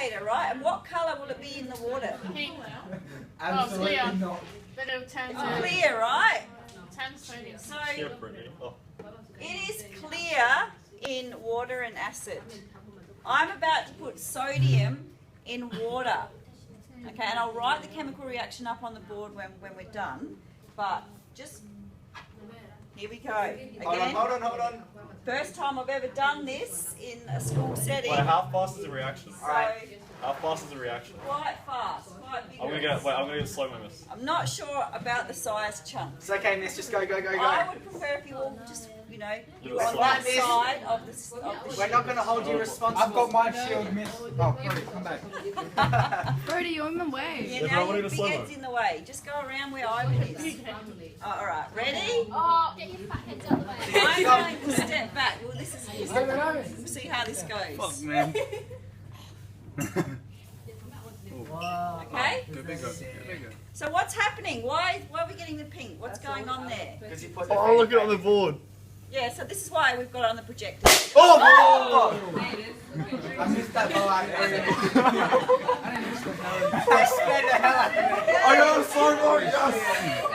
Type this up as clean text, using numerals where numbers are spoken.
indicator, right? And what colour will it be in the water? Pink. Absolutely clear. not. Then it'll turn It's to clear, right? sodium. So Oh. it is clear in water and acid. I'm about to put sodium in water. Okay, and I'll write the chemical reaction up on the board when we're done. But just, here we go. Again, Hold on. first time I've ever done this in a school setting. Wait, how fast is the reaction? So, How fast is the reaction? quite fast, quite I'm gonna vigorous. get slow mo, miss. I'm not sure about the size chunks. It's okay, miss. Just go. I would prefer if you all just, you know, Little on slice. that side of the We're not going to hold you responsible. I've got my shield, miss. Oh, Brody, come back. Brody, you're in the way. Yeah, There's now nobody your to big slow-mo. head's in the way. Just go around where I was. Alright, ready? Oh, get your fat heads out the way. I'm going to step back. Well, this is we'll see how this goes. Fuck, man. Okay? Go bigger. So what's happening? Why are we getting the pink? What's going on there? Because you put the Oh, look at it on the board. Yeah, so this is why we've got it on the projector. Oh! I missed that ball. I I scared the hell out of me. I got a slow mo, yes!